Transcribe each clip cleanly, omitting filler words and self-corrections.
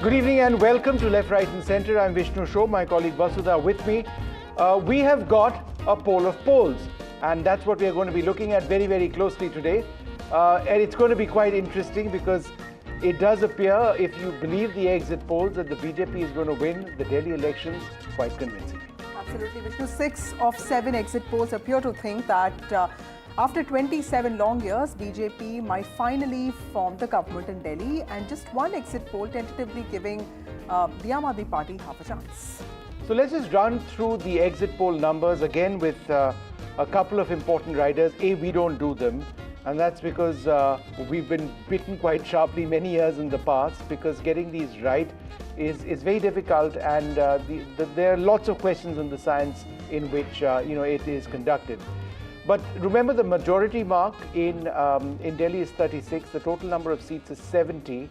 Good evening and welcome to Left, Right and Centre. I'm Vishnu Show, my colleague Vasudha with me. We have got a poll of polls, and that's what we're going to be looking at very, very closely today. And it's going to be quite interesting because it does appear, if you believe the exit polls, that the BJP is going to win the Delhi elections quite convincingly. Absolutely, Vishnu. 6 of 7 exit polls appear to think that after 27 long years, BJP might finally form the government in Delhi, and just one exit poll tentatively giving the Aadmi Party half a chance. So let's just run through the exit poll numbers again with a couple of important riders. We don't do them, and that's because we've been bitten quite sharply many years in the past, because getting these right is very difficult, and there are lots of questions on the science in which it is conducted. But remember, the majority mark in Delhi is 36. The total number of seats is 70.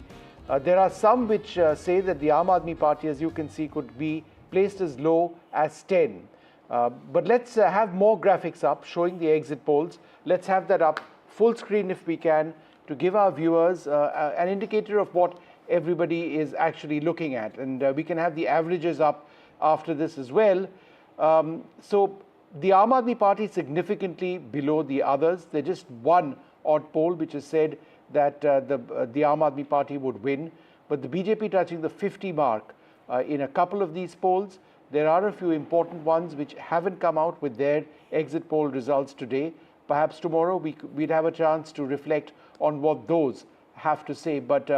There are some which say that the Aadmi Party, as you can see, could be placed as low as 10. But let's have more graphics up showing the exit polls. Let's have that up full screen if we can, to give our viewers an indicator of what everybody is actually looking at. And we can have the averages up after this as well. So the Aadmi Party is significantly below the others. There's just one odd poll which has said that the Aadmi Party would win, but the BJP touching the 50 mark in a couple of these polls. There are a few important ones which haven't come out with their exit poll results today. Perhaps tomorrow we'd have a chance to reflect on what those have to say. But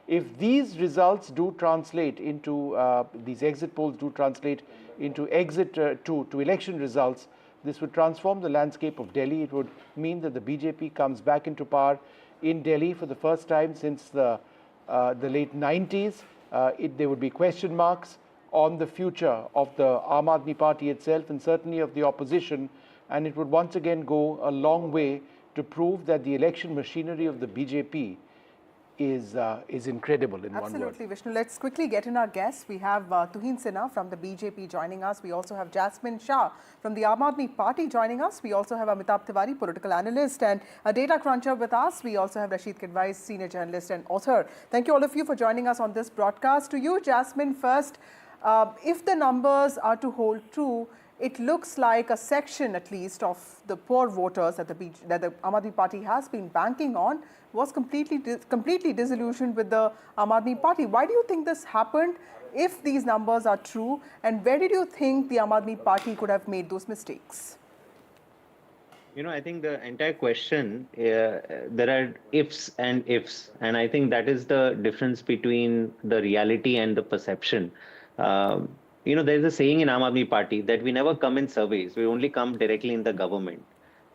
if these results do translate into, these exit polls do translate into exit to election results, this would transform the landscape of Delhi. It would mean that the BJP comes back into power in Delhi for the first time since the late 90s. There would be question marks on the future of the Aadmi Party itself, and certainly of the opposition, and it would once again go a long way to prove that the election machinery of the BJP is incredible in one word. Absolutely, Vishnu. Let's quickly get in our guests. We have Tuhin Sinha from the BJP joining us. We also have Jasmine Shah from the Aadmi Party joining us. We also have Amitabh Tiwari, political analyst and a data cruncher with us. We also have Rashid Kidwai, senior journalist and author. Thank you all of you for joining us on this broadcast. To you, Jasmine, first, if the numbers are to hold true, it looks like a section, at least, of the poor voters that the Aadmi Party has been banking on was completely disillusioned with the Aadmi Party. Why do you think this happened, if these numbers are true? And where did you think the Aadmi Party could have made those mistakes? I think the entire question, there are ifs and ifs. And I think that is the difference between the reality and the perception. There's a saying in Aadmi Party that we never come in surveys, we only come directly in the government.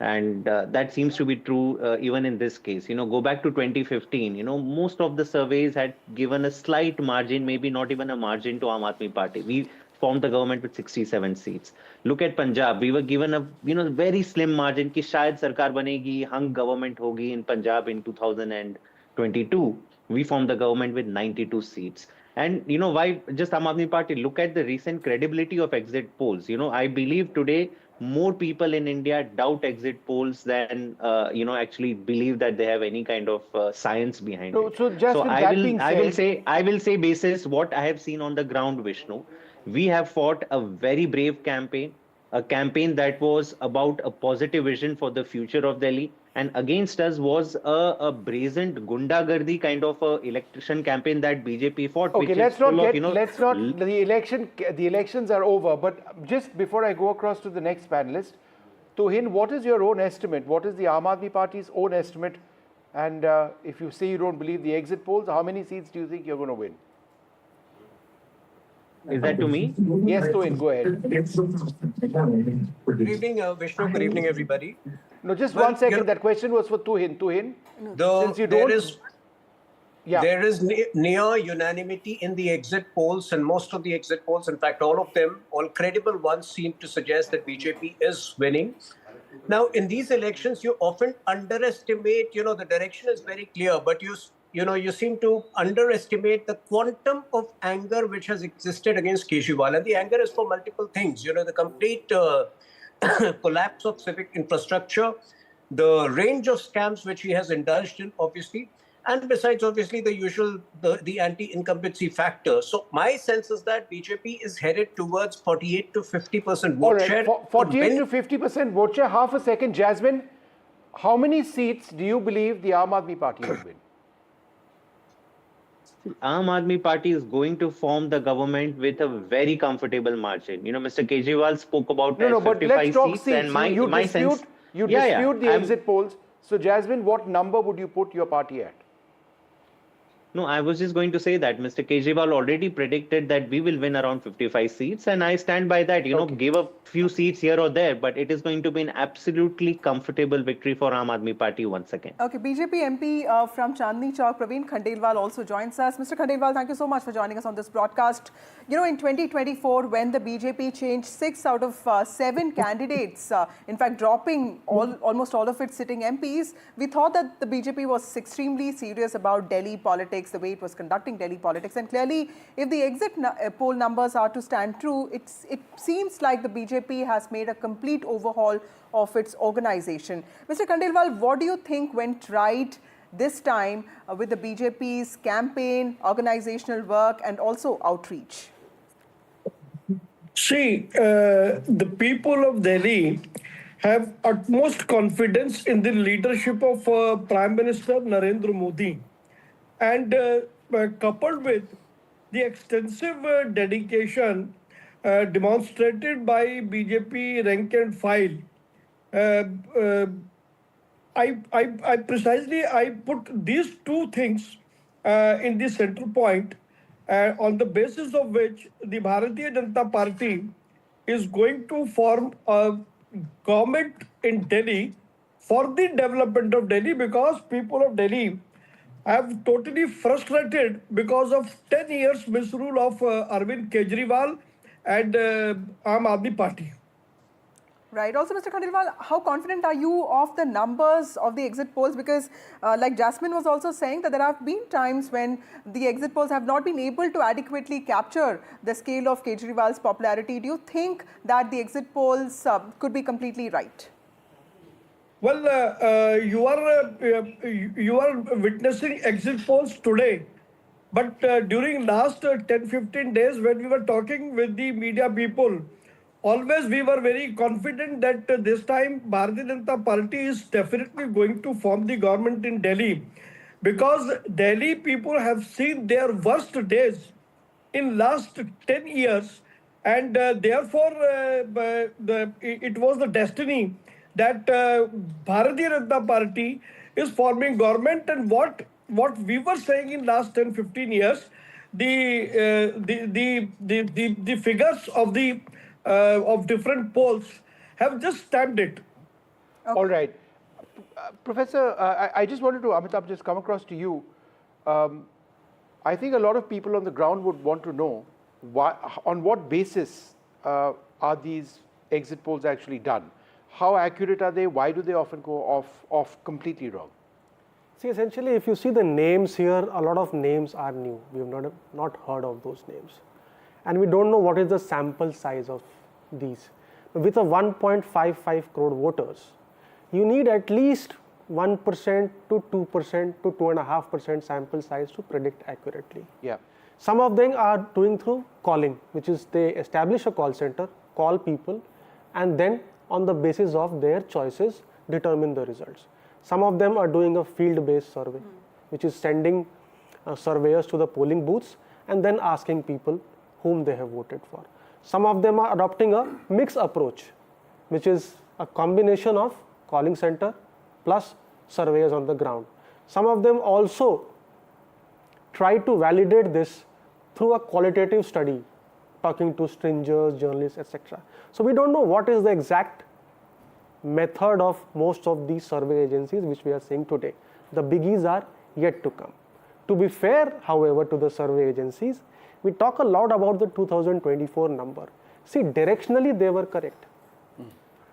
And that seems to be true even in this case. Go back to 2015, most of the surveys had given a slight margin, maybe not even a margin, to Aadmi Party. We formed the government with 67 seats. Look at Punjab, we were given a very slim margin ki shayad sarkar banegi, hung government hogi in Punjab in 2022. We formed the government with 92 seats. And why just Aadmi Party? Look at the recent credibility of exit polls. I believe today more people in India doubt exit polls than actually believe that they have any kind of science behind it. So I will say basis what I have seen on the ground, Vishnu. We have fought a very brave campaign, a campaign that was about a positive vision for the future of Delhi. And against us was a brazen gundagardi kind of a election campaign that BJP fought. Okay, the elections are over. But just before I go across to the next panelist, Tuhin, what is your own estimate? What is the Aadmi Party's own estimate? And if you say you don't believe the exit polls, how many seats do you think you're going to win? Is that to me? Yes, Tuhin, go ahead. Good evening, Vishnu. Good evening, everybody. No, just 1 second. That question was for Tuhin. There is near unanimity in the exit polls, and most of the exit polls, in fact, all of them, all credible ones, seem to suggest that BJP is winning. Now, in these elections, you often underestimate, the direction is very clear, but you seem to underestimate the quantum of anger which has existed against Kejriwal. And the anger is for multiple things. The complete collapse of civic infrastructure, the range of scams which he has indulged in, obviously, And besides, obviously, the usual, the anti-incumbency factor. So my sense is that BJP is headed towards 48 to 50% vote All right, share. 48 to 50% vote share. Half a second, Jasmine. How many seats do you believe the Aam Aadmi Party will win? Aam Aadmi Party is going to form the government with a very comfortable margin. Mr. Kejriwal spoke about No, but 55 let's talk seats, seats. and my You sense, dispute the exit polls. So, Jasmine, what number would you put your party at? No, I was just going to say that Mr. Kejriwal already predicted that we will win around 55 seats, and I stand by that. Give a few seats here or there, but it is going to be an absolutely comfortable victory for Aam Aadmi Party once again. Okay, BJP MP from Chandni Chowk, Praveen Khandelwal also joins us. Mr. Khandelwal, thank you so much for joining us on this broadcast. In 2024, when the BJP changed 6 out of 7 candidates, in fact, dropping almost all of its sitting MPs, we thought that the BJP was extremely serious about Delhi politics, the way it was conducting Delhi politics. And clearly, if the exit poll numbers are to stand true, it seems like the BJP has made a complete overhaul of its organization. Mr. Khandelwal, what do you think went right this time with the BJP's campaign, organizational work, and also outreach? See, the people of Delhi have utmost confidence in the leadership of Prime Minister Narendra Modi. And coupled with the extensive dedication demonstrated by BJP rank and file, I put these two things in the central point, on the basis of which the Bharatiya Janata Party is going to form a government in Delhi for the development of Delhi, because people of Delhi have totally frustrated because of 10 years misrule of Arvind Kejriwal and Aam Aadmi Party. Right. Also, Mr. Khandelwal, how confident are you of the numbers of the exit polls? Because like Jasmine was also saying, that there have been times when the exit polls have not been able to adequately capture the scale of Kejriwal's popularity. Do you think that the exit polls could be completely right? Well, you are witnessing exit polls today. But during last 10-15 days, when we were talking with the media people, always we were very confident that this time Bharatiya Janata Party is definitely going to form the government in Delhi, because Delhi people have seen their worst days in last 10 years, and therefore it was the destiny that Bharatiya Janata Party is forming government. And what we were saying in last 10-15 years, the figures of different polls have just stamped it. Okay. All right. Professor, I just wanted to, Amitabh, just come across to you. I think a lot of people on the ground would want to know on what basis are these exit polls actually done? How accurate are they? Why do they often go off completely wrong? See, essentially, if you see the names here, a lot of names are new. We have not heard of those names. And we don't know what is the sample size of these. With a 1.55 crore voters, you need at least 1% to 2% to 2.5% sample size to predict accurately. Yeah. Some of them are doing through calling, which is they establish a call center, call people, and then on the basis of their choices, determine the results. Some of them are doing a field-based survey, which is sending surveyors to the polling booths and then asking people whom they have voted for. Some of them are adopting a mixed approach, which is a combination of calling center plus surveyors on the ground. Some of them also try to validate this through a qualitative study, talking to strangers, journalists, etc. So we don't know what is the exact method of most of these survey agencies which we are seeing today. The biggies are yet to come. To be fair, however, to the survey agencies, we talk a lot about the 2024 number. See, directionally they were correct.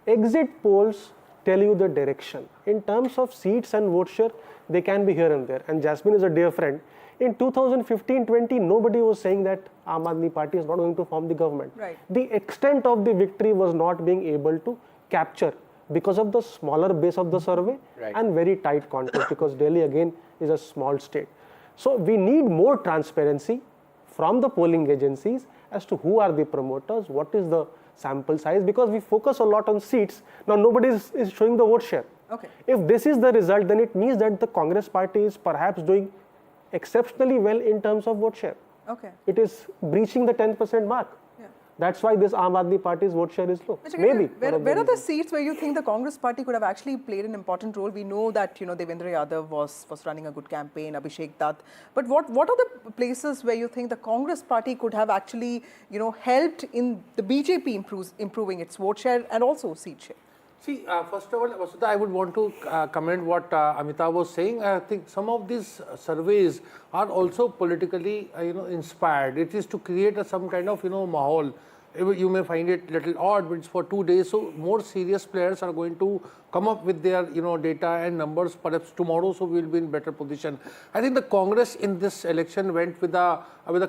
Exit polls tell you the direction. In terms of seats and vote share, they can be here and there. And Jasmine is a dear friend. In 2015-20, nobody was saying that Aam Aadmi Party is not going to form the government. Right. The extent of the victory was not being able to capture because of the smaller base of the survey and very tight contours, because Delhi again is a small state. So we need more transparency from the polling agencies as to who are the promoters, what is the sample size, because we focus a lot on seats. Now nobody is showing the vote share. Okay. If this is the result, then it means that the Congress party is perhaps doing exceptionally well in terms of vote share. Okay. It is breaching the 10% mark. That's why this Aam Aadmi Party's vote share is low. Maybe. Where are the seats where you think the Congress party could have actually played an important role? We know that, Devendra Yadav was running a good campaign, Abhishek Dutt. But what are the places where you think the Congress party could have actually, helped in the BJP improving its vote share and also seat share? See, first of all, Vasudha, I would want to comment what Amitabh was saying. I think some of these surveys are also politically, inspired. It is to create some kind of, mahal. You may find it little odd, but it's for 2 days. So more serious players are going to come up with their, data and numbers perhaps tomorrow. So we'll be in better position. I think the Congress in this election went with a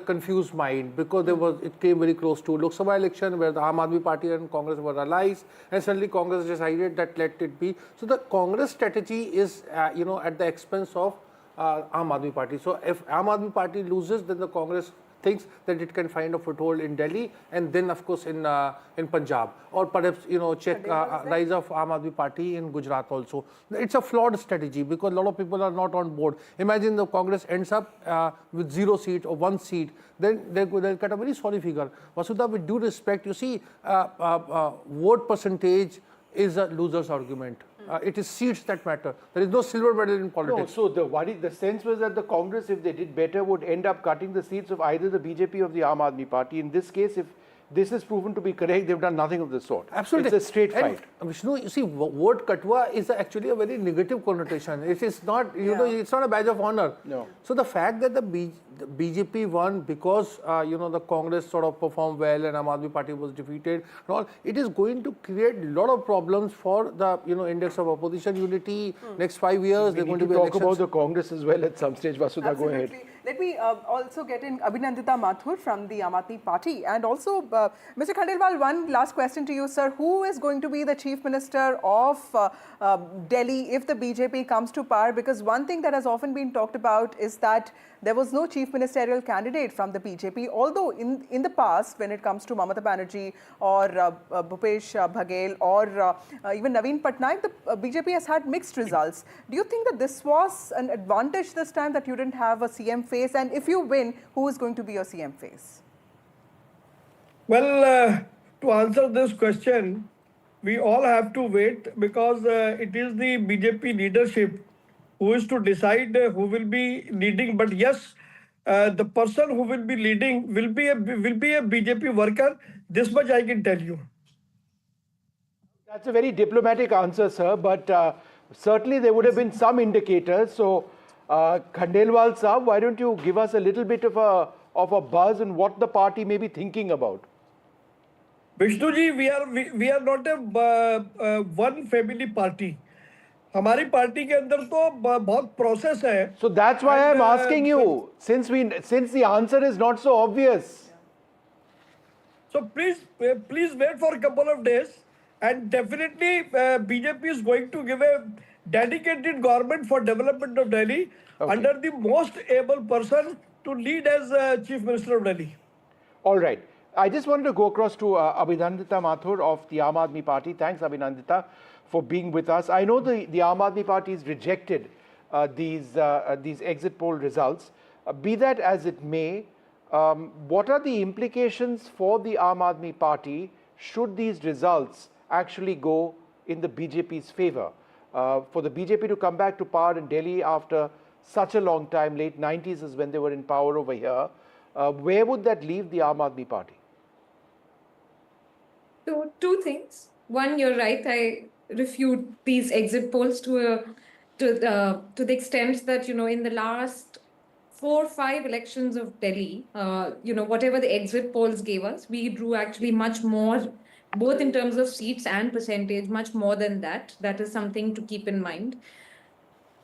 confused mind, because it came very close to Lok Sabha election where the Aam Aadmi Party and Congress were allies, and suddenly Congress decided that let it be. So the Congress strategy is, at the expense of Aam Aadmi Party. So if Aam Aadmi Party loses, then the Congress thinks that it can find a foothold in Delhi and then of course in Punjab, or perhaps check rise of Aam Aadmi Party in Gujarat also. It's a flawed strategy because a lot of people are not on board. Imagine the Congress ends up with 0 seat or 1 seat, then they'll get a very sorry figure. Vasudha, with due respect, you see, vote percentage is a loser's argument. It is seats that matter. There is no silver medal in politics. No, so the sense was that the Congress, if they did better, would end up cutting the seats of either the BJP or the Aam Aadmi Party. In this case, if this is proven to be correct, they've done nothing of the sort. Absolutely. It's a straight fight. Vishnu, you see, word katwa is actually a very negative connotation. It is not, it's not a badge of honor. No. So the fact that the BJP won because, the Congress sort of performed well and Aam Aadmi Party was defeated and all, it is going to create a lot of problems for the, index of opposition unity. Next 5 years, they're going to be talk elections. about the Congress as well at some stage. Vasudha, go ahead. Let me also get in Abhinandita Mathur from the Aam Aadmi Party. And also, Mr. Kejriwal, one last question to you, sir. Who is going to be the Chief Minister of Delhi if the BJP comes to power? Because one thing that has often been talked about is that there was no chief ministerial candidate from the BJP, although in the past, when it comes to Mamata Banerjee or Bhupesh Baghel or even Naveen Patnaik, the BJP has had mixed results. Do you think that this was an advantage this time, that you didn't have a CM face? And if you win, who is going to be your CM face? Well, to answer this question, we all have to wait, because it is the BJP leadership who is to decide who will be leading. But yes, the person who will be leading will be a BJP worker. This much I can tell you. That's a very diplomatic answer, sir, but certainly there would have been some indicators. So, Khandelwal Saab, why don't you give us a little bit of a buzz on what the party may be thinking about? Vishnu ji, we are not a one family party. हमारी party के अंदर तो बहुत process है. So that's why I'm asking you, since the answer is not so obvious. So please wait for a couple of days, and definitely BJP is going to give a dedicated government for development of Delhi under the most able person to lead as Chief Minister of Delhi. All right. I just wanted to go across to Abhinandita Mathur of the Aam Aadmi Party. Thanks, Abhinandita, for being with us. I know the Aam Aadmi Party has rejected these exit poll results. Be that as it may, what are the implications for the Aam Aadmi Party should these results actually go in the BJP's favor? For the BJP to come back to power in Delhi after such a long time, late 90s is when they were in power over here, where would that leave the Aam Aadmi Party? So, 2 things. One, you're right, I refute these exit polls to the extent that, in the last 4 or 5 elections of Delhi, whatever the exit polls gave us, we drew actually much more, both in terms of seats and percentage, much more than that. That is something to keep in mind.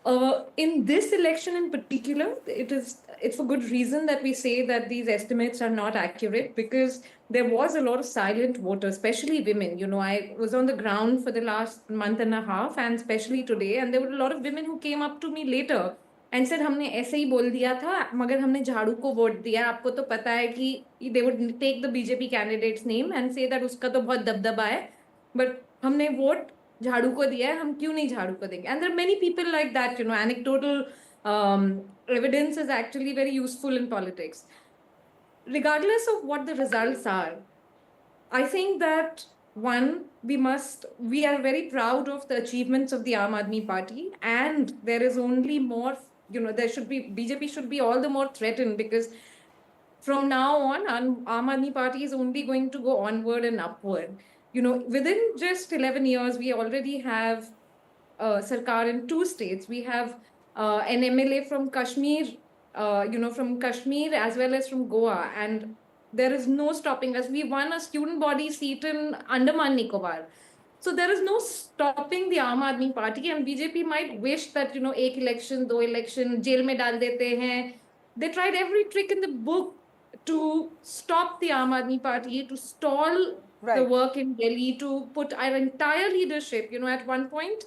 In this election in particular, it's for good reason that we say that these estimates are not accurate, because there was a lot of silent voters, especially women. You know, I was on the ground for the last month and a half, and especially today, and there were a lot of women who came up to me later and said, हमने ऐसे ही बोल दिया था, मगर हमने झाड़ू को vote दिया. आपको तो पता है कि they would take the BJP candidate's name and say that उसका तो बहुत दबदबा है, but हमने वोट झाड़ू को दिया है, हम क्यों नहीं झाड़ू को देंगे. And there are many people like that. You know, anecdotal evidence is actually very useful in politics. Regardless of what the results are, I think that we are very proud of the achievements of the Aam Aadmi Party, and there is only more, you know, BJP should be all the more threatened, because from now on, Aam Aadmi Party is only going to go onward and upward. You know, within just 11 years, we already have Sarkar in 2 states. We have an MLA from Kashmir, from Kashmir as well as from Goa, and there is no stopping us. We won a student body seat in Andaman Nicobar. So there is no stopping the Aam Aadmi Party, and BJP might wish that, you know, ek election, do election, jail mein dal dete hain. They tried every trick in the book to stop the Aam Aadmi Party, to stall the work in Delhi, to put our entire leadership, you know, at one point,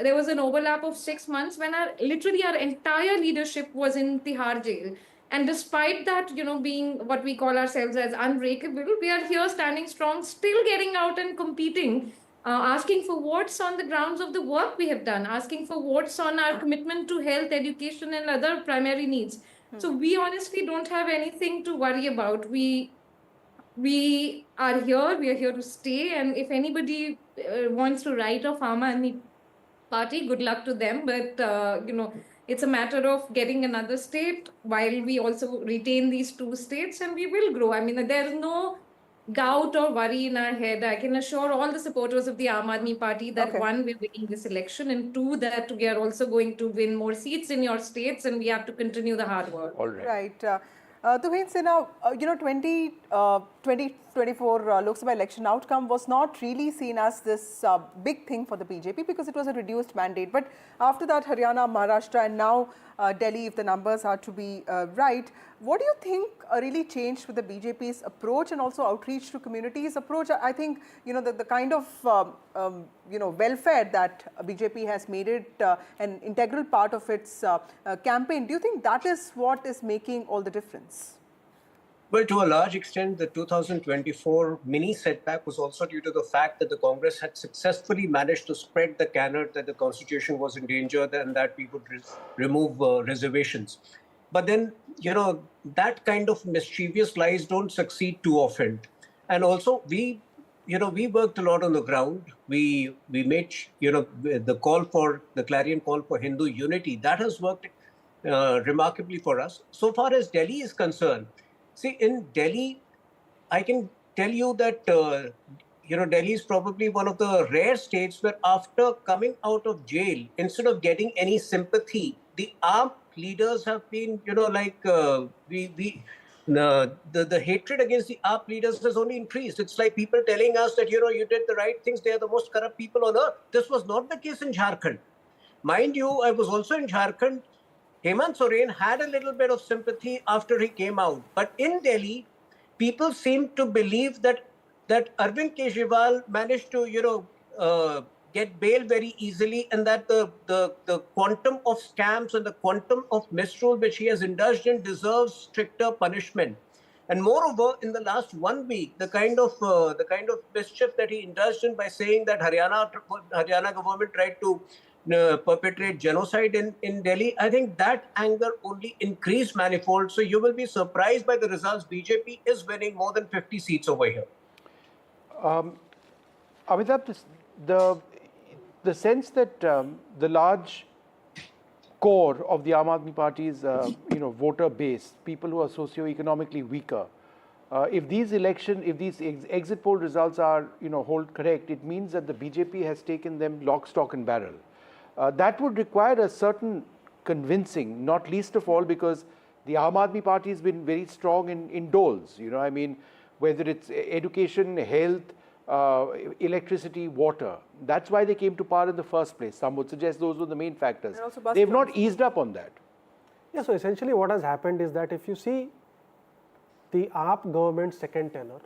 there was an overlap of 6 months when literally our entire leadership was in Tihar jail. And despite that, you know, being what we call ourselves as unbreakable, we are here standing strong, still getting out and competing, asking for votes on the grounds of the work we have done, asking for votes on our commitment to health, education, and other primary needs. So we honestly don't have anything to worry about. We are here to stay, and if anybody wants to write off Aam Aadmi Party, good luck to them, but you know, it's a matter of getting another state while we also retain these 2 states, and we will grow. I mean, there's no doubt or worry in our head. I can assure all the supporters of the Aam Aadmi Party that one, we're winning this election, and 2, that we are also going to win more seats in your states, and we have to continue the hard work. All right. Right. Tuhin Sinha, 2024 Lok Sabha election outcome was not really seen as this big thing for the BJP, because it was a reduced mandate. But after that, Haryana, Maharashtra, and now Delhi, if the numbers are to be right, what do you think really changed with the BJP's approach and also outreach to communities approach? I think, you know, the kind of welfare that BJP has made it an integral part of its campaign. Do you think that is what is making all the difference? Well, to a large extent, the 2024 mini setback was also due to the fact that the Congress had successfully managed to spread the canard that the Constitution was endangered and that we would remove reservations. But then, you know, that kind of mischievous lies don't succeed too often. And also, we worked a lot on the ground. We made, you know, the clarion call for Hindu unity. That has worked remarkably for us. So far as Delhi is concerned, see, in Delhi, I can tell you that, Delhi is probably one of the rare states where after coming out of jail, instead of getting any sympathy, the AAP leaders have been, the hatred against the AAP leaders has only increased. It's like people telling us that, you did the right things. They are the most corrupt people on earth. This was not the case in Jharkhand. Mind you, I was also in Jharkhand. Hemant Soren had a little bit of sympathy after he came out. But in Delhi, people seem to believe that Arvind Kejriwal managed to, get bail very easily, and that the quantum of scams and the quantum of misrule which he has indulged in deserves stricter punishment. And moreover, in the last 1 week, the kind of mischief that he indulged in by saying that Haryana government tried to perpetrate genocide in Delhi, I think that anger only increased manifold. So you will be surprised by the results. BJP is winning more than 50 seats over here. Amitabh, the sense that the large core of the Aam Aadmi Party's voter base, people who are socio-economically weaker, if these exit poll results are hold correct, it means that the BJP has taken them lock, stock and barrel. That would require a certain convincing, not least of all because the Aam Aadmi Party has been very strong in doles. I mean, whether it's education, health, electricity, water. That's why they came to power in the first place. Some would suggest those were the main factors. And also bus They've not transport. eased up on that. Yeah, so essentially what has happened is that if you see the AAP government's second tenure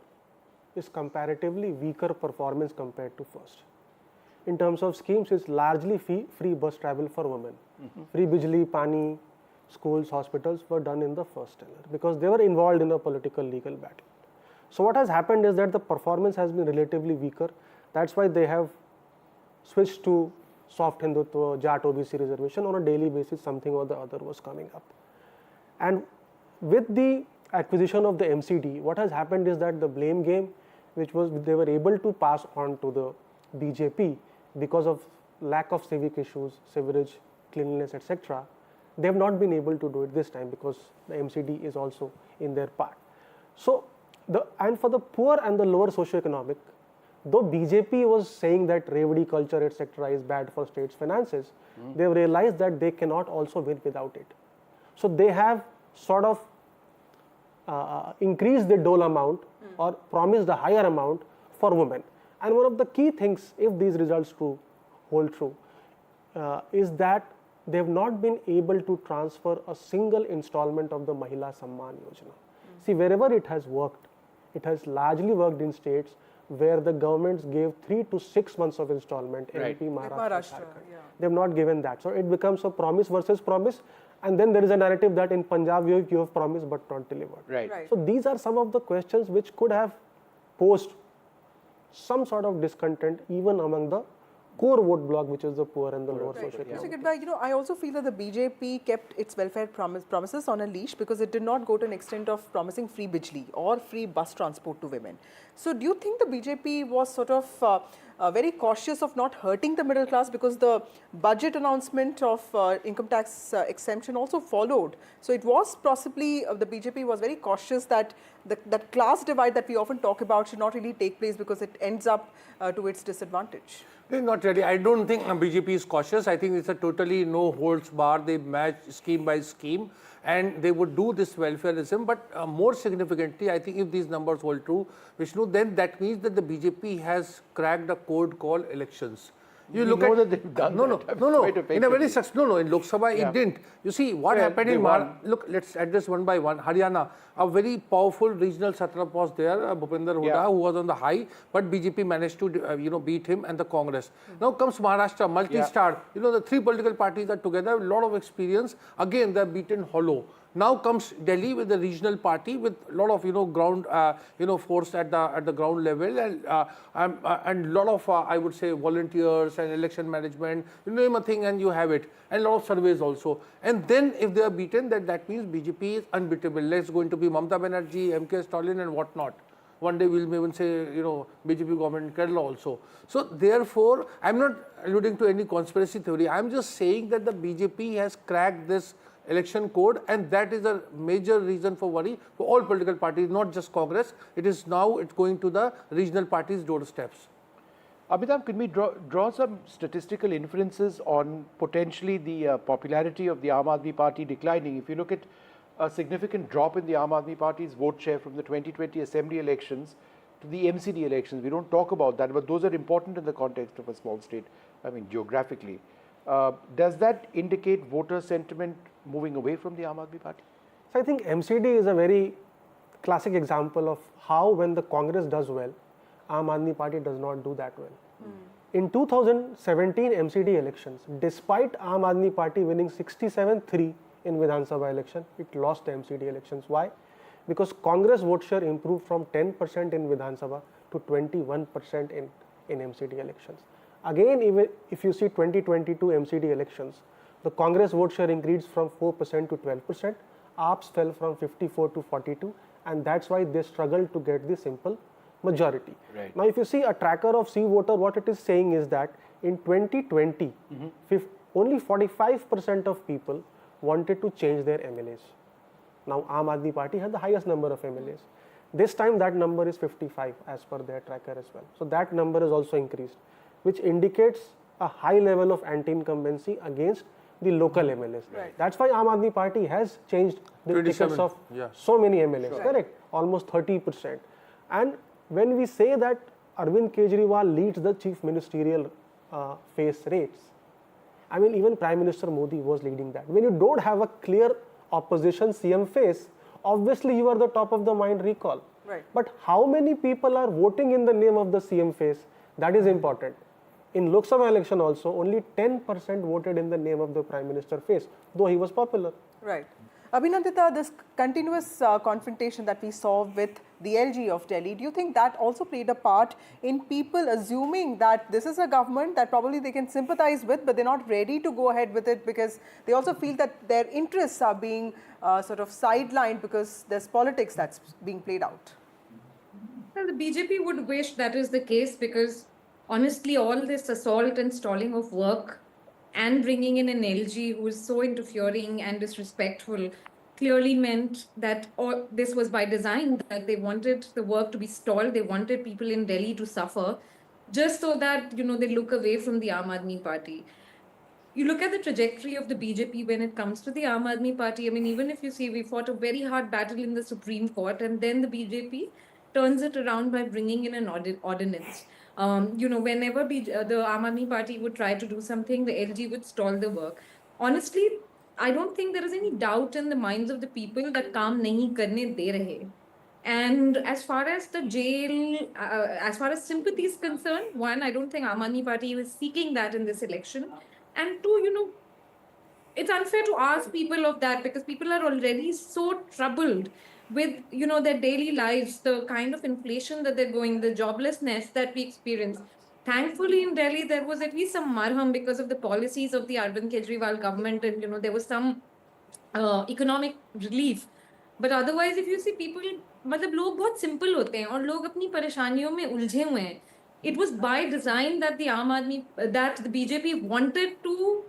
is comparatively weaker performance compared to first. In terms of schemes, it's largely free bus travel for women. Free bijli, pani, schools, hospitals were done in the first tenure because they were involved in a political legal battle. So what has happened is that the performance has been relatively weaker. That's why they have switched to soft Hindutva, Jat OBC reservation on a daily basis, something or the other was coming up. And with the acquisition of the MCD, what has happened is that the blame game, which was they were able to pass on to the BJP because of lack of civic issues, sewerage, cleanliness, etc., they have not been able to do it this time because the MCD is also in their part. So, and for the poor and the lower socioeconomic, though BJP was saying that revdi culture, etc., is bad for state's finances, they have realized that they cannot also win without it. So they have sort of increased the dole amount or promised a higher amount for women. And one of the key things, if these results hold true, is that they have not been able to transfer a single installment of the Mahila Samman Yojana. See, wherever it has worked, it has largely worked in states where the governments gave 3 to 6 months of installment, Right. MP, Maharashtra, yeah. they have not given that. So it becomes a promise versus promise, and then there is a narrative that in Punjab you have promised but not delivered. Right. Right. So these are some of the questions which could have posed some sort of discontent even among the core vote bloc, which is the poor and the lower socioeconomic. Mr. Kejriwal, I also feel that the BJP kept its welfare promises on a leash because it did not go to an extent of promising free bijli or free bus transport to women. So do you think the BJP was sort of very cautious of not hurting the middle class because the budget announcement of income tax exemption also followed? So it was possibly, the BJP was very cautious that that class divide that we often talk about should not really take place because it ends up to its disadvantage. Not really. I don't think BJP is cautious. I think it's a totally no holds bar. They match scheme by scheme and they would do this welfareism. But more significantly, I think if these numbers hold true, Vishnu, then that means that the BJP has cracked a code called elections. You look know at that they've done no, that no. quite In a very effectively. in Lok Sabha Yeah. it didn't. You see what Well, happened they in won. Look, let's address one by one. Haryana, a very powerful regional satrap was there, Bhupinder Huda, Yeah. who was on the high, but BJP managed to beat him and the Congress. Now comes Maharashtra, multi-star. The three political parties are together, a lot of experience. Again, they're beaten hollow. Now comes Delhi with the regional party with a lot of ground force at the ground level and lot of I would say volunteers and election management. You name a thing and you have it, and a lot of surveys also. And then if they are beaten, that means BJP is unbeatable. Let's going to be Mamata Banerjee, MK Stalin and whatnot. One day we'll even say BJP government in Kerala also. So therefore, I'm not alluding to any conspiracy theory. I'm just saying that the BJP has cracked this election code, and that is a major reason for worry for all political parties, not just Congress. It's going to the regional parties' doorsteps. Amitabh, can we draw some statistical inferences on potentially the popularity of the Aam Aadmi Party declining? If you look at a significant drop in the Aam Aadmi Party's vote share from the 2020 Assembly elections to the MCD elections, we don't talk about that, but those are important in the context of a small state, geographically. Does that indicate voter sentiment moving away from the Aam Aadmi Party? So I think MCD is a very classic example of how when the Congress does well, Aam Aadmi Party does not do that well. In 2017 MCD elections, despite Aam Aadmi Party winning 67-3 in Vidhan Sabha election, it lost the MCD elections. Why? Because Congress vote share improved from 10% in Vidhan Sabha to 21% in MCD elections. Again, even if you see 2022 MCD elections, the Congress vote share increased from 4% to 12%, AAPs fell from 54 to 42, and that's why they struggled to get the simple majority. Right. Now, if you see a tracker of C voter, what it is saying is that in 2020, only 45% of people wanted to change their MLAs. Now, Aam Aadmi Party had the highest number of MLAs. This time that number is 55 as per their tracker as well. So that number is also increased, which indicates a high level of anti-incumbency against the local MLAs. Right. That's why Aam Aadmi Party has changed the tickets of so many MLAs, correct? Almost 30%. And when we say that Arvind Kejriwal leads the chief ministerial face rates. I mean, even Prime Minister Modi was leading that. When you don't have a clear opposition CM face, obviously you are the top of the mind recall. Right. But how many people are voting in the name of the CM face? That is important. In Lok Sabha election also, only 10% voted in the name of the Prime Minister face, though he was popular. Right. Abhinandita, this continuous confrontation that we saw with the LG of Delhi, do you think that also played a part in people assuming that this is a government that probably they can sympathize with, but they're not ready to go ahead with it because they also feel that their interests are being sort of sidelined because there's politics that's being played out? Well, the BJP would wish that is the case because honestly, all this assault and stalling of work and bringing in an LG who is so interfering and disrespectful clearly meant that this was by design, that they wanted the work to be stalled. They wanted people in Delhi to suffer just so that, they look away from the Aam Aadmi Party. You look at the trajectory of the BJP when it comes to the Aam Aadmi Party. I mean, even if you see we fought a very hard battle in the Supreme Court and then the BJP turns it around by bringing in an ordinance. Whenever the Aam Aadmi Party would try to do something, the LG would stall the work. Honestly, I don't think there is any doubt in the minds of the people that kaam nahi karne de rahe. And as far as the jail, as far as sympathy is concerned, one, I don't think Aam Aadmi Party was seeking that in this election. And two, it's unfair to ask people of that because people are already so troubled with, their daily lives, the kind of inflation that they're going, the joblessness that we experience. Thankfully, in Delhi, there was at least some marham because of the policies of the Arvind Kejriwal government and, there was some economic relief. But otherwise, if you see people, मतलब लोग बहुत simple होते हैं और लोग अपनी परेशानियों में उलझे हुए हैं. It was by design that the BJP wanted to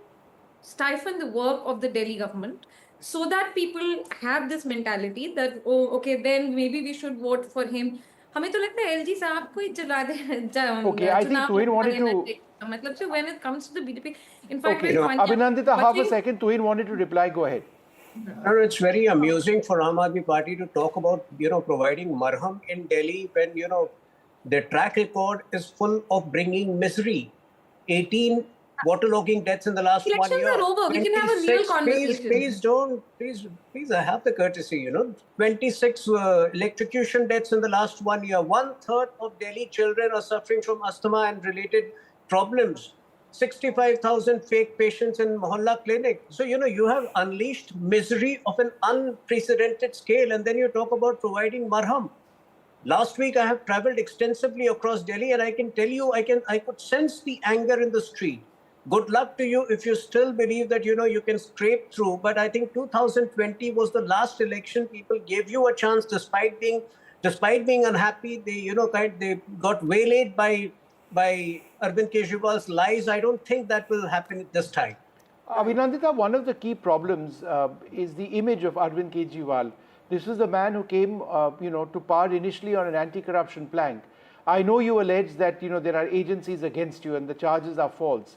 stifle the work of the Delhi government so that people have this mentality that, oh, okay, then maybe we should vote for him. हमें तो लगता है LG साहब को ही चला दे. Okay, I think Tuhin wanted to... मतलब so when it comes to the BJP, in fact, Okay, Abhinandita, half a second. Tuhin wanted to reply. Go ahead. No, it's very amusing for Aam Aadmi Party to talk about, providing marham in Delhi when, their track record is full of bringing misery. 18 waterlogging deaths in the last 1 year. Elections are over. We can have a real conversation. Please, I have the courtesy, 26 electrocution deaths in the last 1 year. 1/3 of Delhi children are suffering from asthma and related problems. 65,000 fake patients in Mohalla clinic. So, you have unleashed misery of an unprecedented scale, and then you talk about providing marham. Last week, I have traveled extensively across Delhi, and I can tell you, I could sense the anger in the street. Good luck to you if you still believe that, you can scrape through. But I think 2020 was the last election. People gave you a chance despite being unhappy. They got waylaid by Arvind Kejriwal's lies. I don't think that will happen this time. Abhinandita, one of the key problems is the image of Arvind Kejriwal. This was the man who came, to power initially on an anti-corruption plank. I know you allege that, there are agencies against you and the charges are false.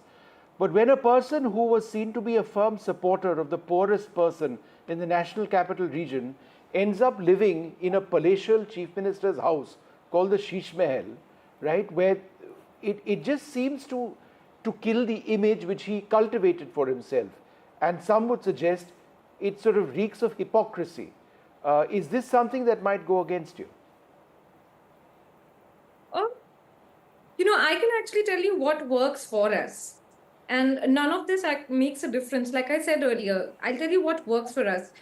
But when a person who was seen to be a firm supporter of the poorest person in the national capital region ends up living in a palatial chief minister's house called the Sheesh Mahal, right, where it just seems to kill the image which he cultivated for himself. And some would suggest it sort of reeks of hypocrisy. Is this something that might go against you? I can actually tell you what works for us. And none of this makes a difference. Like I said earlier, I'll tell you what works for us.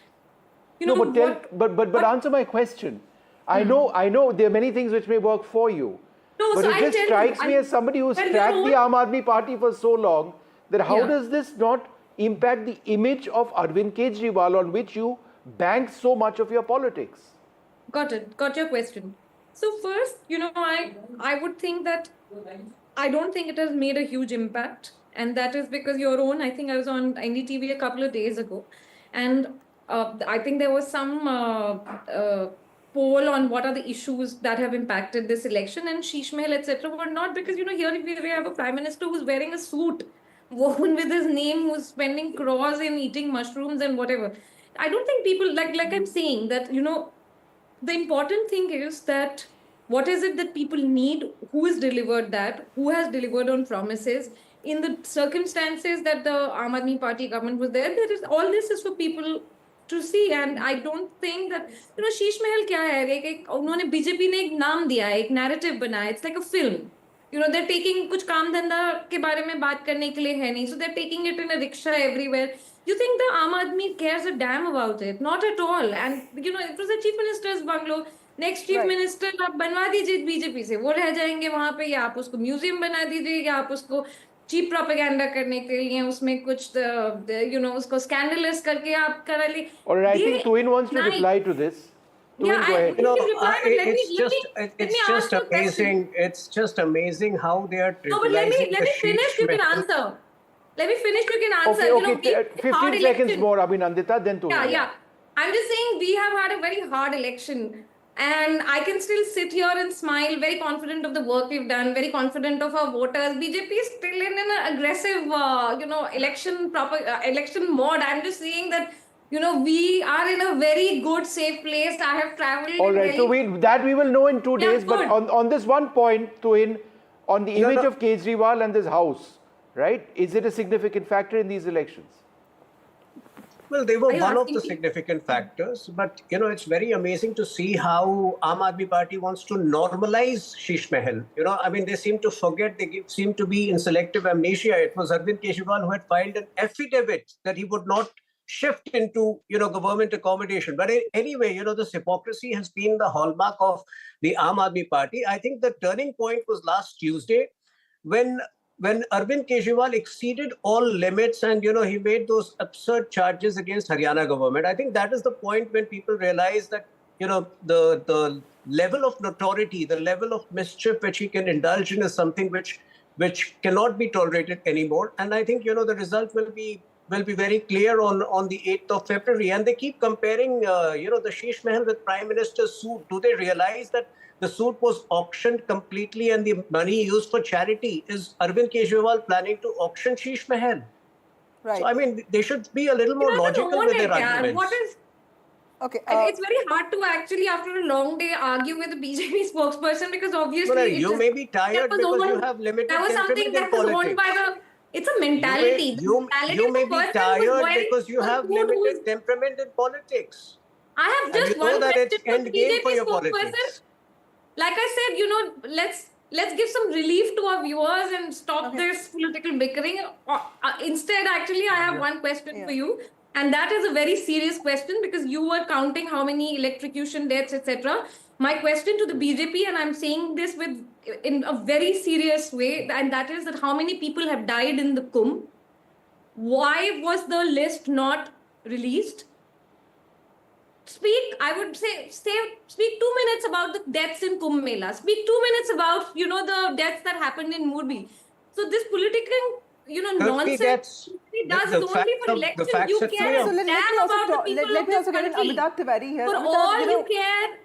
But answer my question. I know there are many things which may work for you. No, but so it just strikes me as somebody who's tracked the Aam Aadmi Party for so long that how does this not impact the image of Arvind Kejriwal on which you bank so much of your politics? Got it. Got your question. So first, I would think that I don't think it has made a huge impact. And that is because I think I was on NDTV a couple of days ago. And I think there was some poll on what are the issues that have impacted this election, and Sheesh Mahal, etc. were not, because, here we have a prime minister who's wearing a suit, woven with his name, who's spending crores in eating mushrooms and whatever. I don't think people, like I'm saying, that, the important thing is that What is it that people need? Who has delivered that? Who has delivered on promises? In the circumstances that the Aam Aadmi Party government was there, all this is for people to see. And I don't think that, Sheesh Mahal kya hai? उन्होंने BJP ने एक नाम दिया है, एक narrative बनाया. It's like a film. They're taking कुछ काम धंधा के बारे में बात करने के लिए है नहीं. So they're taking it in a rickshaw everywhere. You think the Aam Aadmi cares a damn about it? Not at all. And, it was the chief minister's bungalow. Next chief minister आप बनवा दीजिए BJP से, वो रह जाएंगे वहां पे, या आप उसको म्यूजियम बना दीजिए, या आप उसको चीप प्रोपेगेंडा करने के लिए उसमें कुछ उसको स्कैंडलस करके आप करा ली. Or I think Tuhin wants to reply to this. Yeah, it's just amazing. It's just amazing how they are trivializing. Let me finish. You can answer. Let me finish. You can answer. Okay, 15 seconds more, Abhinandita, then Tuhin. Yeah. I'm just saying we have had a very hard election. And I can still sit here and smile, very confident of the work we've done, very confident of our voters. BJP is still in an aggressive, election mode. I'm just saying that, we are in a very good, safe place. I have traveled. All right, so we will know in 2 days. But on this one point, Tuhin, on the image of Kejriwal and this house, right? Is it a significant factor in these elections? Well, they were one of the significant factors, but it's very amazing to see how Aam Aadmi Party wants to normalize Sheesh Mahal. They seem to forget, they seem to be in selective amnesia. It was Arvind Kejriwal who had filed an affidavit that he would not shift into, government accommodation. But anyway, this hypocrisy has been the hallmark of the Aam Aadmi Party. I think the turning point was last Tuesday when Arvind Kejriwal exceeded all limits and, he made those absurd charges against Haryana government. I think that is the point when people realize that, the level of notoriety, the level of mischief which he can indulge in is something which cannot be tolerated anymore. And I think, the result will be very clear on the 8th of February. And they keep comparing, the Sheesh Mahal with Prime Minister's suit. Do they realize that the suit was auctioned completely and the money used for charity? Is Arvind Kejriwal planning to auction Sheesh Mahal? Right. So, they should be a little more logical with their arguments. Okay. It's very hard to actually, after a long day, argue with a BJP spokesperson because obviously... you may be tired because you have limited temperament in politics. It's a mentality. You may be tired because you have limited temperament in politics. I have just one question for the BJP spokesperson. Like I said, let's give some relief to our viewers and stop this political bickering. Instead, actually, I have one question for you. And that is a very serious question because you were counting how many electrocution deaths, etc. My question to the BJP, and I'm saying this in a very serious way, and that is that how many people have died in the Kumbh? Why was the list not released? Speak 2 minutes about the deaths in Kumbh Mela. Speak 2 minutes about, the deaths that happened in Morbi. So this political, nonsense does it only for election. You care damn about the people of this country. Amitabh Tiwari here. For all you care.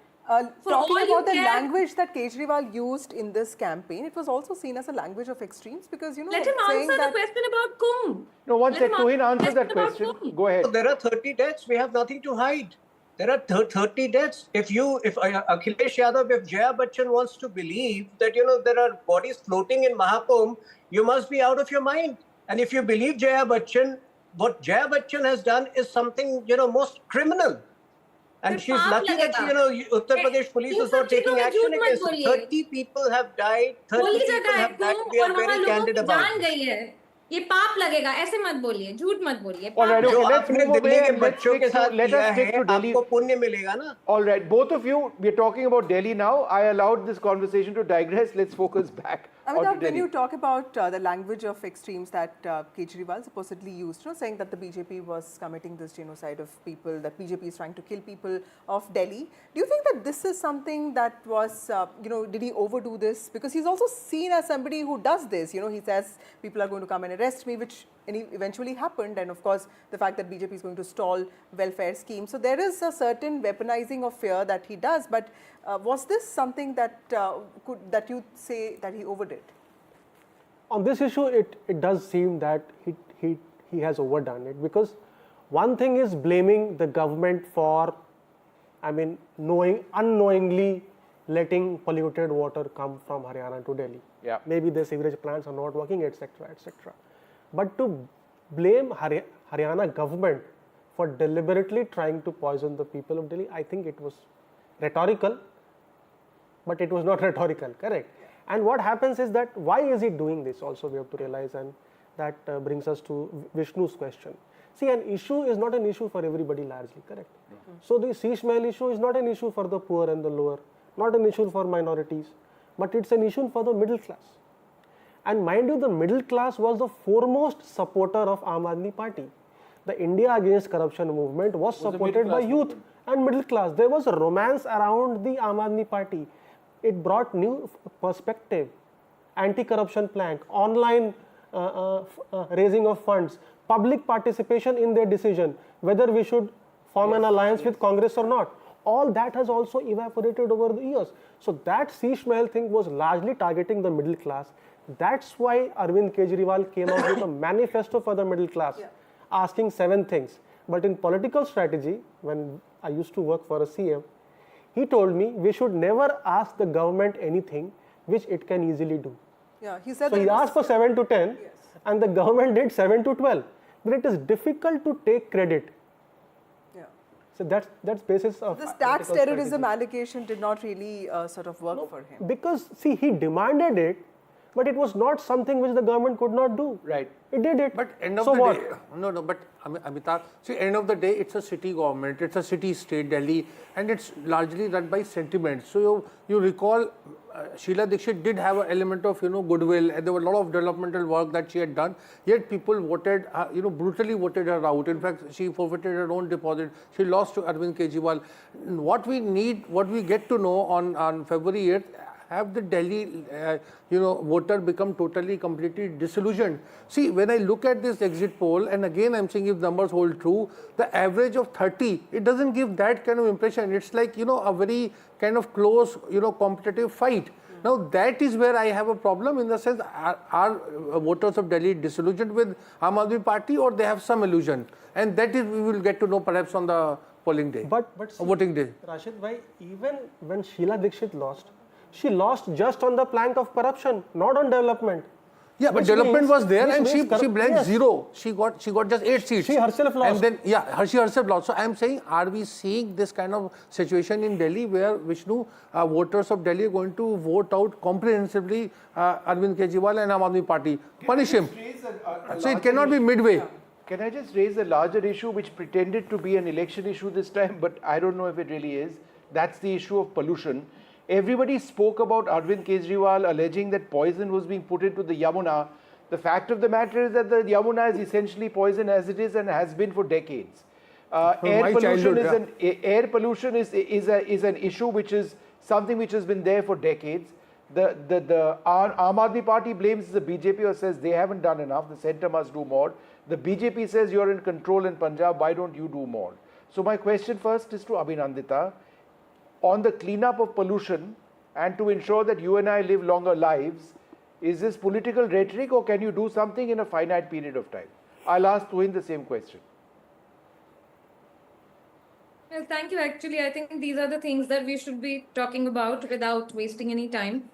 Talking about the language that Kejriwal used in this campaign, it was also seen as a language of extremes because, Let him answer the question about Kumbh. No, one second. Tuhin, answer that question. Go ahead. So there are 30 deaths. We have nothing to hide. There are 30 deaths. If Akhilesh Yadav, if Jaya Bachchan wants to believe that, there are bodies floating in Mahakumbh, you must be out of your mind. And if you believe Jaya Bachchan, what Jaya Bachchan has done is something, most criminal. And she's lucky that, Uttar Pradesh police is not taking action against her. 30 people have died. 30 people have died. We are very candid about it. ये पाप लगेगा, ऐसे मत बोलिए, झूठ मत बोलिए. Alright, okay, let's move away and let us stick to Delhi. आपको पुण्य मिलेगा ना? Alright, both of you, we're talking about Delhi now. I allowed this conversation to digress. Let's focus back. Amitabh, when you talk about the language of extremes that Kejriwal supposedly used, saying that the BJP was committing this genocide of people, that BJP is trying to kill people of Delhi, do you think that this is something that was, did he overdo this? Because he's also seen as somebody who does this. He says people are going to come and arrest me, which eventually happened. And of course, the fact that BJP is going to stall welfare schemes. So there is a certain weaponizing of fear that he does. But was this something that that you say that he overdid? On this issue, it does seem that he has overdone it, because one thing is blaming the government for, unknowingly letting polluted water come from Haryana to Delhi. Yeah. Maybe the sewerage plants are not working, etc., etc. But to blame Haryana government for deliberately trying to poison the people of Delhi, I think it was rhetorical, but it was not rhetorical, correct? And what happens is that why is he doing this also we have to realize, and that brings us to Vishnu's question. See, an issue is not an issue for everybody largely, correct? So the sea smell issue is not an issue for the poor and the lower, not an issue for minorities, but it's an issue for the middle class. And mind you, the middle class was the foremost supporter of Aam Aadmi Party. The India Against Corruption movement was supported by youth and middle class. There was a romance around the Aam Aadmi Party. It brought new perspective, anti-corruption plank, online raising of funds, public participation in their decision, whether we should form an alliance with Congress or not. All that has also evaporated over the years. So that sea smell thing was largely targeting the middle class. That's why Arvind Kejriwal came out with a manifesto for the middle class, asking 7 things. But in political strategy, when I used to work for a CM, he told me we should never ask the government anything which it can easily do. Yeah, he said So he asked for 7 to 10, and the government did 7 to 12. Then it is difficult to take credit. Yeah. So that's basis of This tax political terrorism strategy. allocation did not really sort of work for him. Because see, he demanded it, but it was not something which the government could not do. Right. It did it. But end of so the what? day, no, but Amitabh, see, end of the day, it's a city government, it's a city-state, Delhi, and it's largely run by sentiment. So you recall, Sheila Dikshit did have an element of, goodwill, and there were a lot of developmental work that she had done, yet people voted, brutally voted her out. In fact, she forfeited her own deposit. She lost to Arvind Kejriwal. What we get to know on February 8th, have the Delhi, voter become totally, completely disillusioned. See, when I look at this exit poll, and again I'm saying if numbers hold true, the average of 30, it doesn't give that kind of impression. It's like, a very kind of close, competitive fight. Now, that is where I have a problem in the sense, are voters of Delhi disillusioned with Aam Aadmi Party, or they have some illusion? And that is, we will get to know perhaps on the polling day, But see, voting day. Rashid bhai, even when Sheila Dikshit lost, she lost just on the plank of corruption, not on development. Yeah, but Which development means- was there, which and she means blanked yes. 0. She got just 8 seats. She herself lost. And then she herself lost. So I am saying, are we seeing this kind of situation in Delhi where Vishnu, voters of Delhi are going to vote out comprehensively Arvind Kejriwal and Aam Aadmi Party, punish him? So it cannot be midway. Can I just raise a larger issue which pretended to be an election issue this time, but I don't know if it really is? That's the issue of pollution. Everybody spoke about Arvind Kejriwal alleging that poison was being put into the Yamuna. The fact of the matter is that the Yamuna is essentially poison as it is and has been for decades. Air pollution is an issue which is something which has been there for decades. The Aam Aadmi Party blames the BJP or says they haven't done enough. The centre must do more. The BJP says you're in control in Punjab. Why don't you do more? So my question first is to Abhinandita. On the cleanup of pollution and to ensure that you and I live longer lives, is this political rhetoric or can you do something in a finite period of time? I'll ask Tuhin the same question. Well, thank you. Actually, I think these are the things that we should be talking about without wasting any time.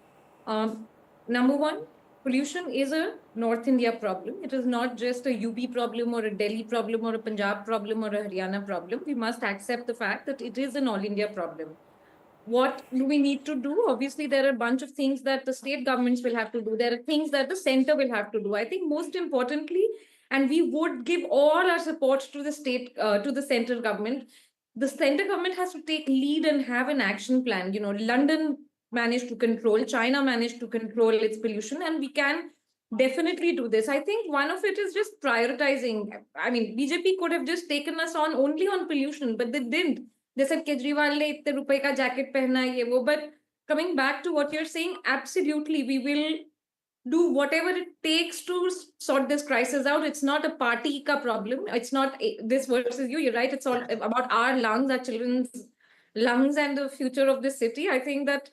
Number one, pollution is a North India problem. It is not just a UP problem or a Delhi problem or a Punjab problem or a Haryana problem. We must accept the fact that it is an all India problem. What do we need to do? Obviously, there are a bunch of things that the state governments will have to do. There are things that the center will have to do. I think most importantly, and we would give all our support to the state, to the central government. The center government has to take lead and have an action plan. London managed to control, China managed to control its pollution, and we can definitely do this. I think one of it is just prioritizing. I mean, BJP could have just taken us on only on pollution, but they didn't. They said Kejriwal ne itne rupaye ka jacket pehna hai, ye wo. But coming back to what you're saying, absolutely, we will do whatever it takes to sort this crisis out. It's not a party ka problem. It's not this versus you. You're right. It's all about our lungs, our children's lungs, and the future of this city. I think that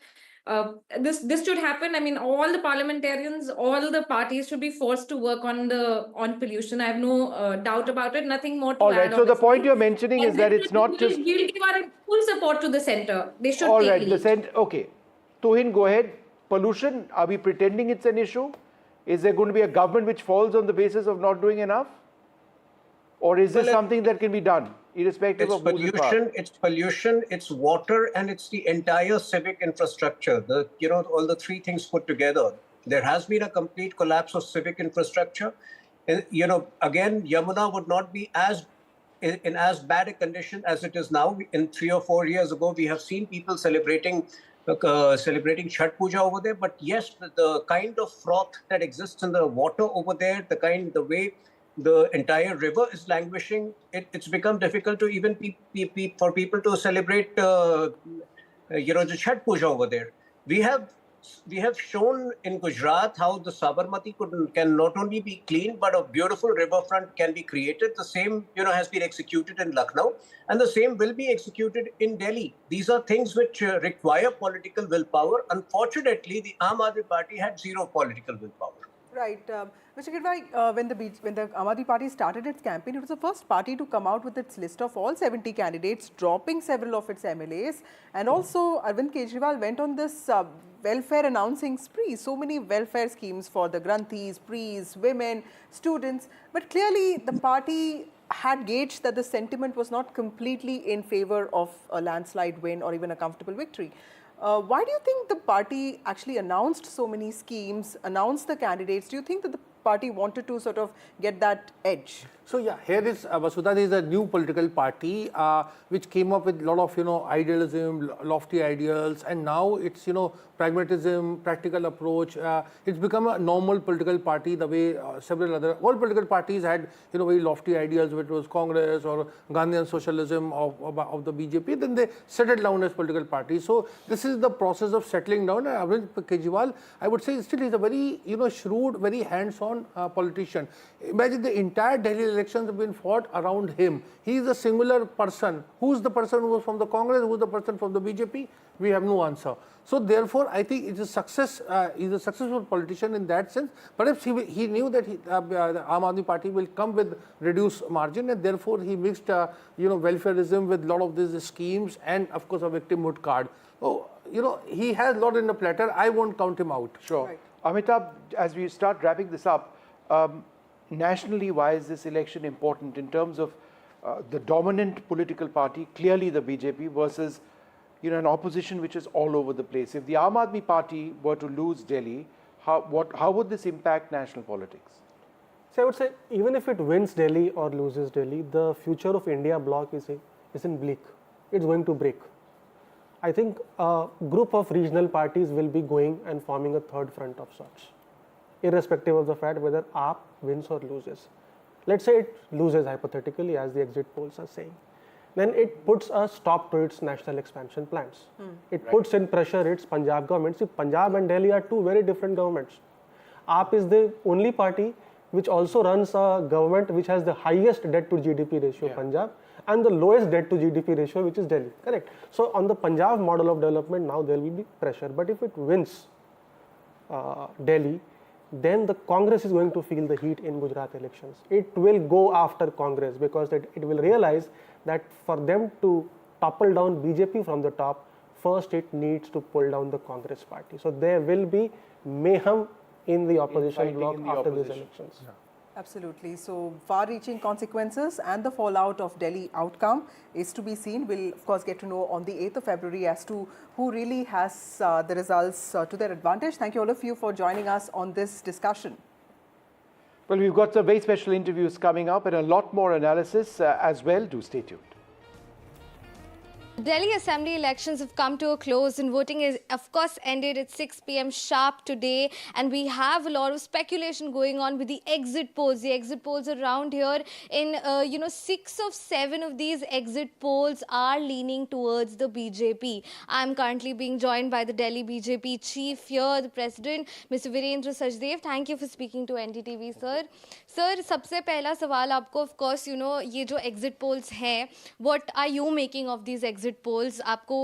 this should happen. I mean, all the parliamentarians, all the parties should be forced to work on pollution. I have no doubt about it. Nothing more to All add. right. So the point you're mentioning And is that it's not just. We'll give our full support to the center. They should All take right. lead. The center. Okay. Tuhin, go ahead. Pollution, are we pretending it's an issue? Is there going to be a government which falls on the basis of not doing enough? Or is this something that can be done, irrespective of who's in power? It's pollution, it's water, and it's the entire civic infrastructure. All the three things put together. There has been a complete collapse of civic infrastructure. And, again, Yamuna would not be in as bad a condition as it is now. In 3 or 4 years ago, we have seen people celebrating Chhat Puja over there. But yes, the kind of froth that exists in the water over there, the way the entire river is languishing, it's become difficult to even for people to celebrate, the Chhat Puja over there. We have shown in Gujarat how the Sabarmati can not only be clean, but a beautiful riverfront can be created. The same, has been executed in Lucknow, and the same will be executed in Delhi. These are things which require political willpower. Unfortunately, the Aam Aadmi Party had zero political willpower. Right. Mr. Kejriwal, when the Aam Aadmi Party started its campaign, it was the first party to come out with its list of all 70 candidates, dropping several of its MLAs. And also, Arvind Kejriwal went on this welfare announcing spree. So many welfare schemes for the Granthis, priests, women, students. But clearly, the party had gauged that the sentiment was not completely in favor of a landslide win or even a comfortable victory. Why do you think the party actually announced so many schemes, announced the candidates? Do you think that the party wanted to sort of get that edge? So yeah, here is Vasudha. There is a new political party which came up with a lot of idealism, lofty ideals, and now it's pragmatism, practical approach. It's become a normal political party the way all political parties had very lofty ideals, which was Congress or Gandhian socialism of the BJP. Then they settled down as political parties. So this is the process of settling down. And Arvind Kejriwal, I would say, still is a very shrewd, very hands-on politician. Imagine the entire Delhi elections have been fought around him. He is a singular person. Who's the person who was from the Congress? Who's the person from the BJP? We have no answer. So therefore, I think it's a success. He's a successful politician in that sense. Perhaps he knew that the Aam Aadmi Party will come with reduced margin, and therefore he mixed welfareism with a lot of these schemes and of course a victimhood card. So he has a lot in the platter. I won't count him out. Sure. Right. Amitabh, as we start wrapping this up, nationally, why is this election important in terms of the dominant political party, clearly the BJP, versus an opposition which is all over the place? If the Aam Aadmi Party were to lose Delhi, how would this impact national politics? So I would say, even if it wins Delhi or loses Delhi, the future of India bloc is in bleak. It's going to break. I think a group of regional parties will be going and forming a third front of sorts, irrespective of the fact whether AAP wins or loses. Let's say it loses hypothetically, as the exit polls are saying. Then it puts a stop to its national expansion plans. It puts in pressure its Punjab government. See, Punjab and Delhi are two very different governments. AAP is the only party which also runs a government which has the highest debt to GDP ratio, Punjab, and the lowest debt to GDP ratio, which is Delhi. Correct. So on the Punjab model of development, now there will be pressure. But if it wins Delhi, then the Congress is going to feel the heat in Gujarat elections. It will go after Congress because it will realize that for them to topple down BJP from the top, first it needs to pull down the Congress party. So there will be mayhem in the opposition bloc after these elections. Yeah. Absolutely. So far-reaching consequences and the fallout of Delhi outcome is to be seen. We'll of course get to know on the 8th of February as to who really has the results to their advantage. Thank you all of you for joining us on this discussion. Well, we've got some very special interviews coming up and a lot more analysis as well. Do stay tuned. Delhi Assembly elections have come to a close and voting is, of course, ended at 6 p.m. sharp today. And we have a lot of speculation going on with the exit polls. The exit polls around here in, 6 of 7 of these exit polls are leaning towards the BJP. I'm currently being joined by the Delhi BJP chief here, the president, Mr. Virendra Sachdev. Thank you for speaking to NDTV, sir. Sir, सबसे पहला सवाल आपको, of course, ये जो exit polls हैं, what are you making of these exit polls? आपको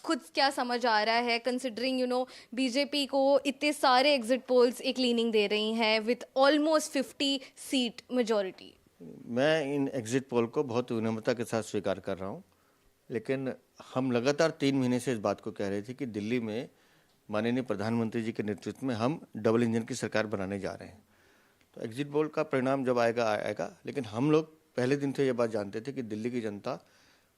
खुद क्या समझ आ रहा है, considering BJP को इतने सारे exit polls एक leaning दे रही हैं with almost 50 seat majority? मैं इन exit poll को बहुत विनम्रता के साथ स्वीकार कर रहा हूँ, लेकिन हम लगातार 3 महीने से इस बात को कह रहे थे कि दिल्ली में माननीय प्रधानमंत्री जी के नेतृत्व में हम डबल इंजन की सरकार बनाने जा रहे हैं। तो एग्जिट पोल का परिणाम जब आएगा आएगा, लेकिन हम लोग पहले दिन से ये बात जानते थे कि दिल्ली की जनता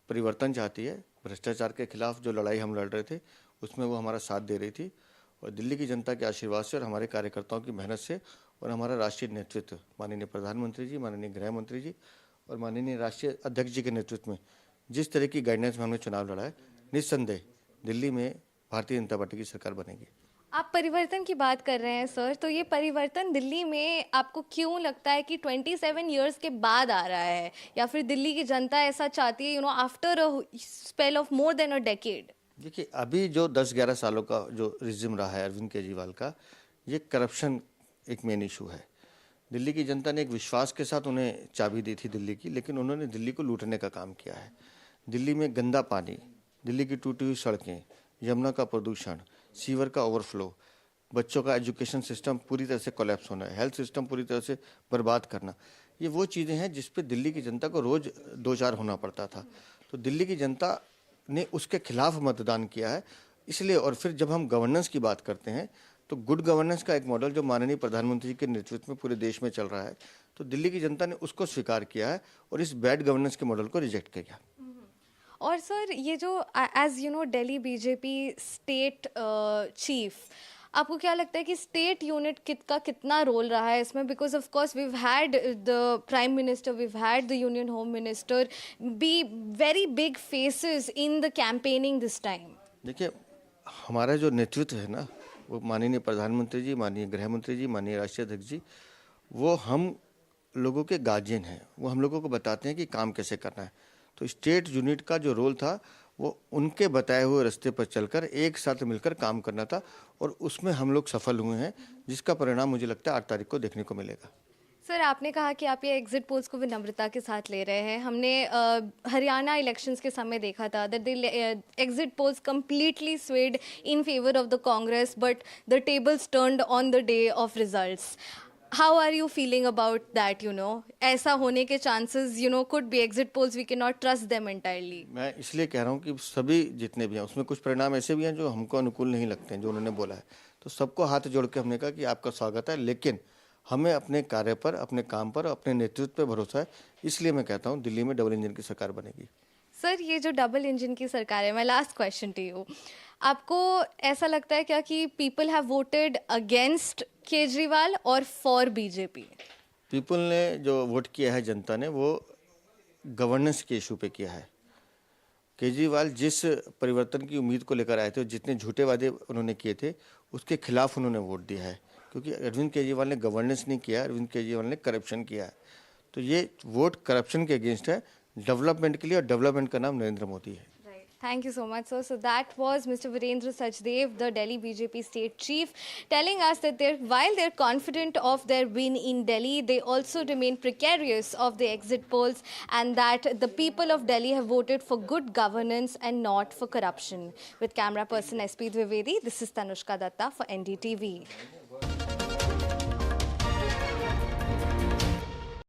परिवर्तन चाहती है। भ्रष्टाचार के खिलाफ जो लड़ाई हम लड़ रहे थे उसमें वो हमारा साथ दे रही थी, और दिल्ली की जनता के आशीर्वाद से और हमारे कार्यकर्ताओं की मेहनत से और हमारा राष्ट्रीय नेतृत्व माननीय प्रधानमंत्री जी, माननीय गृह मंत्री जी और माननीय राष्ट्रीय अध्यक्ष जी के नेतृत्व में जिस तरह की गाइडेंस में हमने चुनाव लड़ा है, निस्संदेह दिल्ली में भारतीय जनता पार्टी की सरकार बनेगी। आप परिवर्तन की बात कर रहे हैं सर, तो ये परिवर्तन दिल्ली में आपको क्यों लगता है कि 27 इयर्स के बाद आ रहा है, या फिर दिल्ली की जनता ऐसा चाहती है after a spell of more than a decade? देखिए, अभी जो 10-11 सालों का जो रिजिम रहा है अरविंद केजरीवाल का, ये करप्शन एक मेन इशू है। दिल्ली की जनता ने एक विश्वास के साथ उन्हें चाबी दी थी दिल्ली की, लेकिन उन्होंने दिल्ली को लूटने का काम किया है। दिल्ली में गंदा पानी, दिल्ली की टूटी हुई सड़कें, यमुना का प्रदूषण, सीवर का ओवरफ्लो, बच्चों का एजुकेशन सिस्टम पूरी तरह से कोलैप्स होना, हेल्थ सिस्टम पूरी तरह से बर्बाद करना, ये वो चीज़ें हैं जिस पे दिल्ली की जनता को रोज़ दो चार होना पड़ता था। तो दिल्ली की जनता ने उसके खिलाफ मतदान किया है। इसलिए, और फिर जब हम गवर्नेंस की बात करते हैं तो गुड गवर्नेंस का एक मॉडल जो माननीय प्रधानमंत्री के नेतृत्व में पूरे देश में चल रहा है, तो दिल्ली की जनता ने उसको स्वीकार किया है और इस बैड गवर्नेंस के मॉडल को रिजेक्ट किया। और सर, ये जो as you know Delhi BJP state chief, आपको क्या लगता है कि स्टेट यूनिट का कितना रोल रहा है इसमें? Because of course we had the prime minister, we had the union home minister be very big faces in the campaigning this time. देखिए, हमारा जो नेतृत्व है ना, वो माननीय प्रधानमंत्री जी, माननीय गृह मंत्री जी, माननीय राष्ट्रीय अध्यक्ष जी, वो हम लोगों के गार्जियन हैं। वो हम लोगों को बताते हैं कि काम कैसे करना है। तो स्टेट यूनिट का जो रोल था वो उनके बताए हुए रास्ते पर चलकर एक साथ मिलकर काम करना था, और उसमें हम लोग सफल हुए हैं, जिसका परिणाम मुझे लगता है 8 तारीख को देखने को मिलेगा। सर, आपने कहा कि आप ये एग्जिट पोल्स को विनम्रता के साथ ले रहे हैं। हमने हरियाणा इलेक्शंस के समय देखा था that the exit polls completely swayed in favour of the Congress, but the tables turned on the day of results. How are you feeling about that? ऐसा होने के chances could be. Exit polls we can not trust them entirely. मैं इसलिए कह रहा हूँ कि सभी जितने भी हैं उसमें कुछ परिणाम ऐसे भी हैं जो हमको अनुकूल नहीं लगते हैं, जो उन्होंने बोला है। तो सबको हाथ जोड़ के हमने कहा कि आपका स्वागत है, लेकिन हमें अपने कार्य पर, अपने काम पर, अपने नेतृत्व पर भरोसा है। इसलिए मैं कहता हूँ दिल्ली में डबल इंजन की सरकार बनेगी। सर, ये जो डबल इंजन की सरकार है, my last question to you, आपको ऐसा लगता है क्या कि people have voted against Kejriwal और फॉर बीजेपी? पीपल ने जो वोट किया है, जनता ने, वो गवर्नेंस के इशू पे किया है। केजरीवाल जिस परिवर्तन की उम्मीद को लेकर आए थे और जितने झूठे वादे उन्होंने किए थे, उसके खिलाफ उन्होंने वोट दिया है, क्योंकि अरविंद केजरीवाल ने गवर्नेंस नहीं किया, अरविंद केजरीवाल ने करप्शन किया है। तो ये वोट करप्शन के अगेंस्ट है, डेवलपमेंट के लिए, और डेवलपमेंट का नाम नरेंद्र मोदी है। Thank you so much, sir. So that was Mr. Virendra Sachdev, the Delhi BJP state chief, telling us that while they're confident of their win in Delhi, they also remain precarious of the exit polls, and that the people of Delhi have voted for good governance and not for corruption. With camera person SP Dwivedi, this is Tanushka Datta for NDTV.